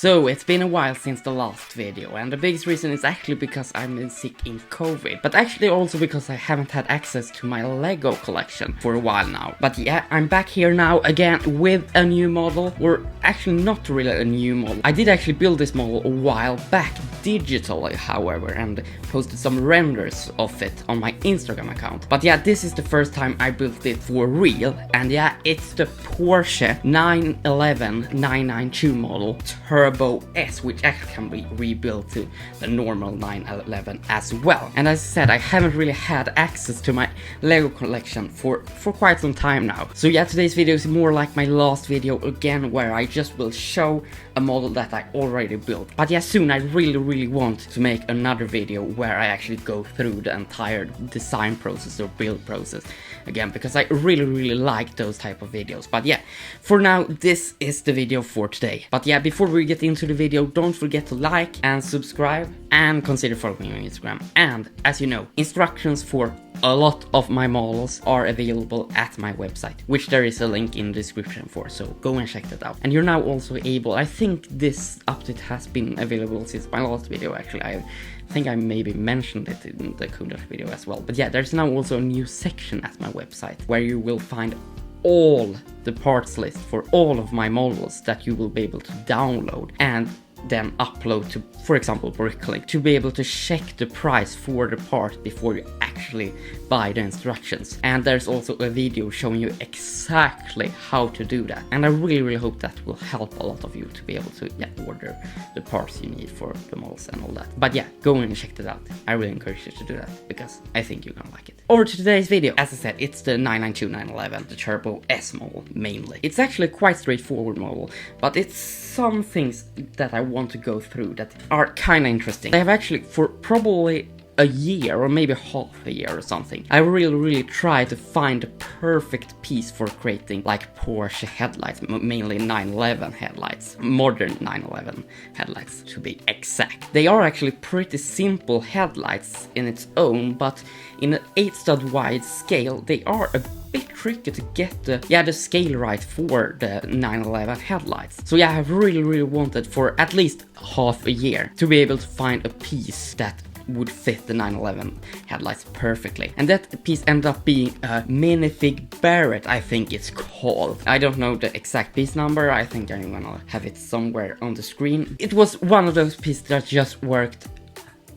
So it's been a while since the last video, and the biggest reason is actually because I've been sick in COVID, but actually also because I haven't had access to my Lego collection for a while now. But yeah, I'm back here now again with a new model, or actually not really a new model. I did actually build this model a while back digitally, however, and posted some renders of it on my Instagram account. But yeah, this is the first time I built it for real, and yeah, it's the Porsche 911 992 model Turbo S, which actually can be rebuilt to the normal 911 as well. And as I said, I haven't really had access to my Lego collection for quite some time now. So yeah, today's video is more like my last video again, where I just will show a model that I already built. But yeah, soon I really want to make another video where I actually go through the entire design process or build process again, because I really like those type of videos. But yeah, for now this is the video for today. But yeah, before we get into the video, don't forget to like and subscribe and consider following me on Instagram. And as you know, instructions for a lot of my models are available at my website, which there is a link in the description for, so go and check that out. And you're now also able, I think this update has been available since my last video actually, I think I maybe mentioned it in the Kodak video as well. But yeah, there's now also a new section at my website where you will find all the parts list for all of my models that you will be able to download and then upload to, for example, Bricklink, to be able to check the price for the part before you actually buy the instructions. And there's also a video showing you exactly how to do that, and I really hope that will help a lot of you to be able to order the parts you need for the models and all that. But yeah, go and check that out. I really encourage you to do that because I think you're gonna like it. Over to today's video. As I said, it's the 992 911, the Turbo S model mainly. It's actually a quite straightforward model, but it's some things that I want to go through that are kind of interesting. I have actually, for probably a year or maybe half a year or something, I really tried to find the perfect piece for creating like Porsche headlights, mainly 911 headlights, modern 911 headlights to be exact. They are actually pretty simple headlights in its own, but in an 8-stud wide scale they are a bit tricky to get the scale right for the 911 headlights. So yeah, I have really wanted for at least half a year to be able to find a piece that would fit the 911 headlights perfectly. And that piece ended up being a Minifig Barrett, I think it's called. I don't know the exact piece number, I think I'm gonna have it somewhere on the screen. It was one of those pieces that just worked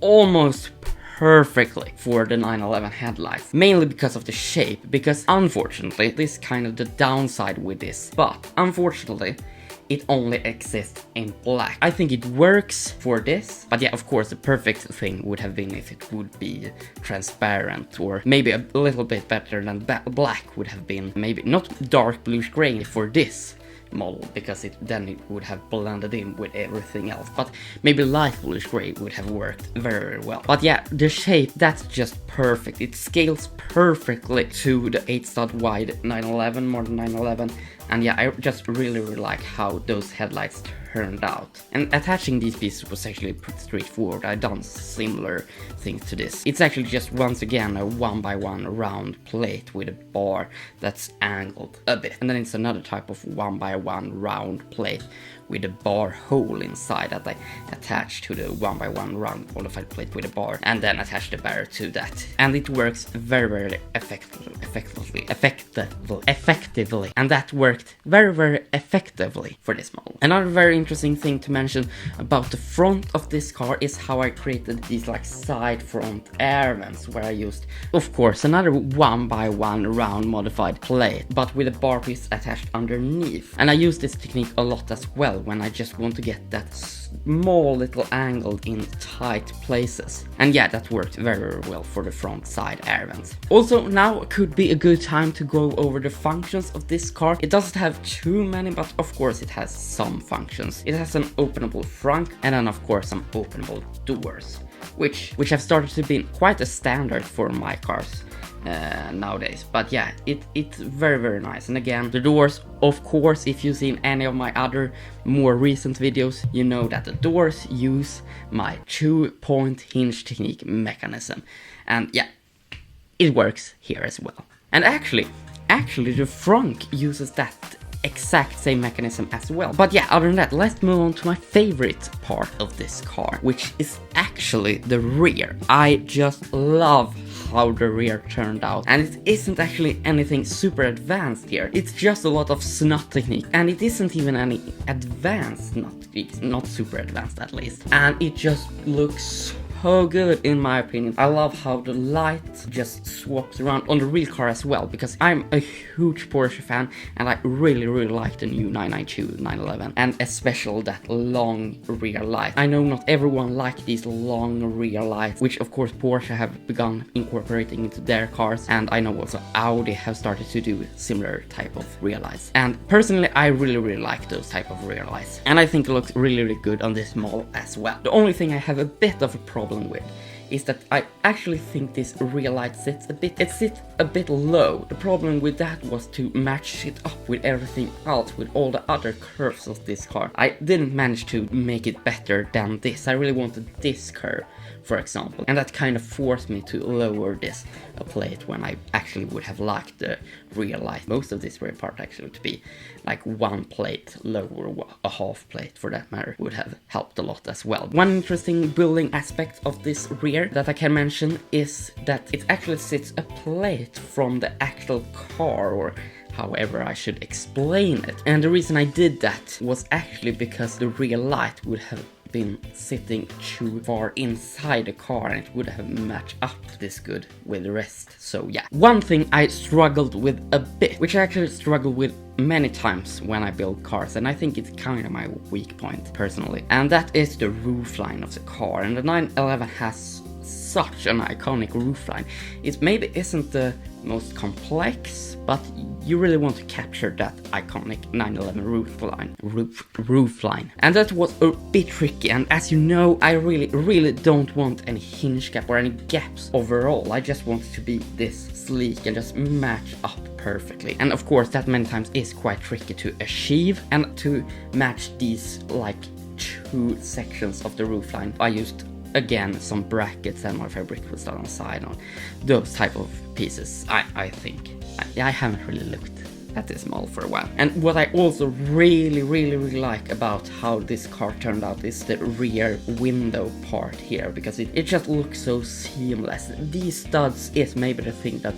almost perfectly for the 911 headlights, mainly because of the shape, because unfortunately, this is kind of the downside with this, but unfortunately, it only exists in black. I think it works for this, but yeah, of course, the perfect thing would have been if it would be transparent, or maybe a little bit better than black would have been, maybe not dark bluish gray for this model, because then it would have blended in with everything else, but maybe light bluish gray would have worked very well. But yeah, the shape, that's just perfect. It scales perfectly to the 8-stud wide 911, modern 911, and yeah, I just really like how those headlights turned out. And attaching these pieces was actually pretty straightforward. I've done similar things to this. It's actually just once again a 1x1 round plate with a bar that's angled a bit, and then it's another type of 1x1 round plate with a bar hole inside that I attach to the 1x1 round qualified plate with a bar, and then attach the barrel to that. And it works very effectively, and that worked very effectively for this model. Another very interesting thing to mention about the front of this car is how I created these like side front air vents, where I used, of course, another 1x1 round modified plate, but with a bar piece attached underneath. And I use this technique a lot as well when I just want to get that small little angle in tight places. And yeah, that worked very well for the front side air vents. Also, now could be a good time to go over the functions of this car. It doesn't have too many, but of course it has some functions. It has an openable front, and then of course some openable doors, which have started to be quite a standard for my cars nowadays. But yeah, it's very nice. And again, the doors, of course, if you've seen any of my other more recent videos, you know that the doors use my 2-point hinge technique mechanism, and yeah, it works here as well. And actually the front uses that exact same mechanism as well. But yeah, other than that, let's move on to my favorite part of this car, which is actually the rear. I just love how the rear turned out, and it isn't actually anything super advanced here. It's just a lot of snot technique, and it isn't even any advanced snot technique, not super advanced at least, and it just looks so good in my opinion. I love how the light just swaps around on the real car as well, because I'm a huge Porsche fan and I really like the new 992, 911, and especially that long rear light. I know not everyone likes these long rear lights, which of course Porsche have begun incorporating into their cars, and I know also Audi have started to do similar type of rear lights. And personally, I really like those type of rear lights, and I think it looks really good on this model as well. The only thing I have a bit of a problem with is that I actually think this rear light sits a bit low. The problem with that was to match it up with everything else, with all the other curves of this car. I didn't manage to make it better than this. I really wanted this curve, for example, and that kind of forced me to lower this a plate when I actually would have liked the rear light, most of this rear part actually, to be like one plate lower, a half plate for that matter, would have helped a lot as well. One interesting building aspect of this rear that I can mention is that it actually sits a plate from the actual car, or however I should explain it. And the reason I did that was actually because the rear light would have been sitting too far inside the car and it would have matched up this good with the rest. So yeah, one thing I struggled with a bit, which I actually struggled with many times when I build cars, and I think it's kind of my weak point personally, and that is the roofline of the car. And the 911 has such an iconic roofline. It maybe isn't the most complex, but you really want to capture that iconic 911 roofline. And that was a bit tricky, and as you know, I really don't want any hinge gap or any gaps overall. I just want it to be this sleek and just match up perfectly. And of course that many times is quite tricky to achieve, and to match these like two sections of the roofline I used again some brackets and my fabric was done on the side on those type of pieces. I think I haven't really looked at this model for a while. And what I also really like about how this car turned out is the rear window part here, because it just looks so seamless. These studs is maybe the thing that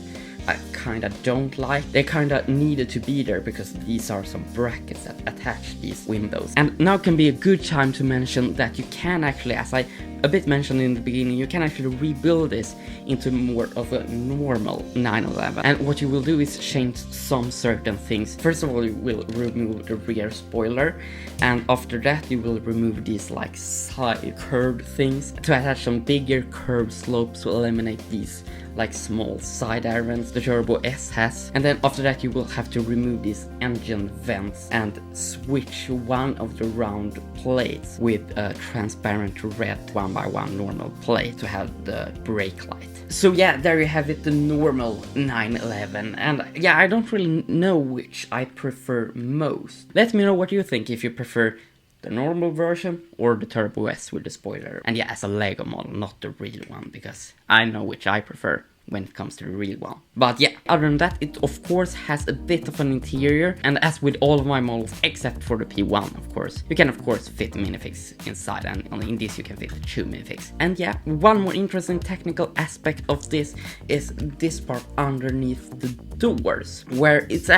I kinda don't like. They kinda needed to be there because these are some brackets that attach these windows. And now can be a good time to mention that you can actually, as I a bit mentioned in the beginning, you can actually rebuild this into more of a normal 911. And what you will do is change some certain things. First of all, you will remove the rear spoiler, and after that you will remove these like side curved things to attach some bigger curved slopes to eliminate these like small side irons the Turbo S has. And then after that you will have to remove these engine vents and switch one of the round plates with a transparent red 1x1 normal plate to have the brake light. So yeah, there you have it, the normal 911. And yeah, I don't really know which I prefer most. Let me know what you think, if you prefer the normal version or the Turbo S with the spoiler. And yeah, as a Lego model, not the real one, because I know which I prefer when it comes to the real one. But yeah, other than that, it of course has a bit of an interior, and as with all of my models except for the P1 of course, you can of course fit minifigs inside, and in this you can fit 2 minifigs. And yeah, one more interesting technical aspect of this is this part underneath the doors, where it's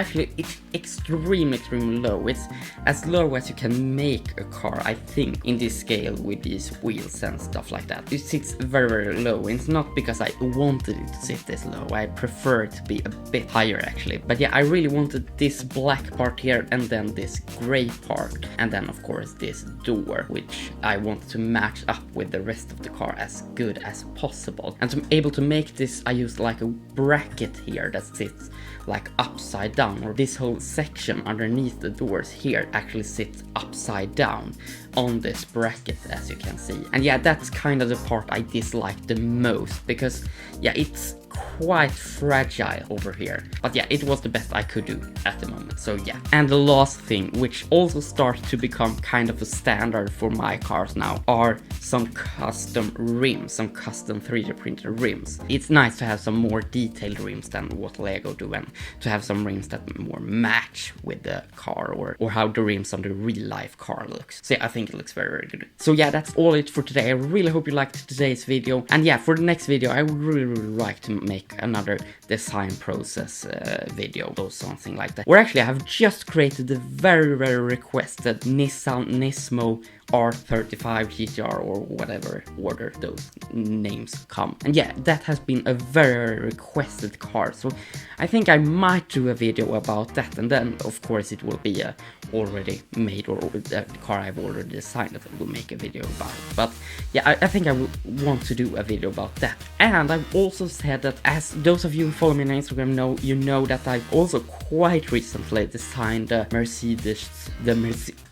extremely low. It's as low as you can make a car, I think, in this scale with these wheels and stuff like that. It sits very low, and it's not because I wanted it to sit this low. I prefer it to be a bit higher actually. But yeah, I really wanted this black part here, and then this gray part, and then of course this door, which I wanted to match up with the rest of the car as good as possible. And to be able to make this, I used like a bracket here that sits like upside down, or this whole section underneath the doors here actually sits upside down on this bracket, as you can see. And yeah, that's kind of the part I dislike the most, because yeah, it's quite fragile over here. But yeah, it was the best I could do at the moment, so yeah. And the last thing, which also starts to become kind of a standard for my cars now, are some custom rims, some custom 3D printed rims. It's nice to have some more detailed rims than what Lego do, and to have some rims that more match with the car, or how the rims on the real life car looks. So yeah, I think it looks very, very good. So yeah, that's all it for today. I really hope you liked today's video, and yeah, for the next video I would really like to make another design process video or something like that. Or actually, I have just created the very requested Nissan Nismo R35 GTR, or whatever order those names come. And yeah, that has been a very requested car, so I think I might do a video about that, and then of course it will be a already made, or the car I've already designed that I will make a video about. But yeah, I think I will want to do a video about that. And I've also said that, as those of you who follow me on Instagram know, you know that I've also quite recently designed the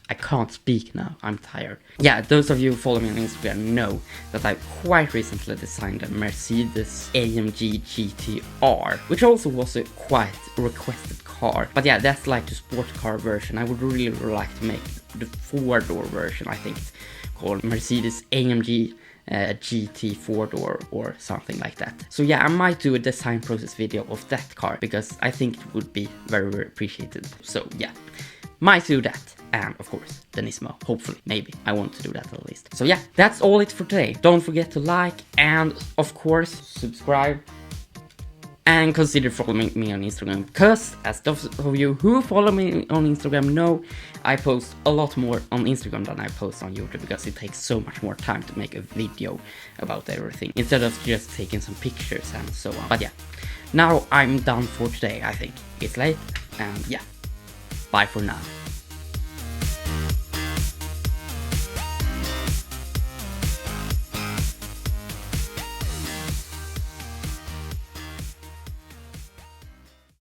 I can't speak now, I'm tired. Yeah, those of you who follow me on Instagram know that I quite recently designed a Mercedes AMG GTR, which also was a quite requested car. But yeah, that's like the sport car version. I would really like to make the 4-door version. I think it's called Mercedes AMG GT 4-door or something like that. So yeah, I might do a design process video of that car, because I think it would be very appreciated. So yeah, might do that. And of course, the Nismo, hopefully, maybe. I want to do that at least. So yeah, that's all it for today. Don't forget to like, and of course, subscribe. And consider following me on Instagram, because as those of you who follow me on Instagram know, I post a lot more on Instagram than I post on YouTube, because it takes so much more time to make a video about everything, instead of just taking some pictures and so on. But yeah, now I'm done for today, I think. It's late, and yeah, bye for now.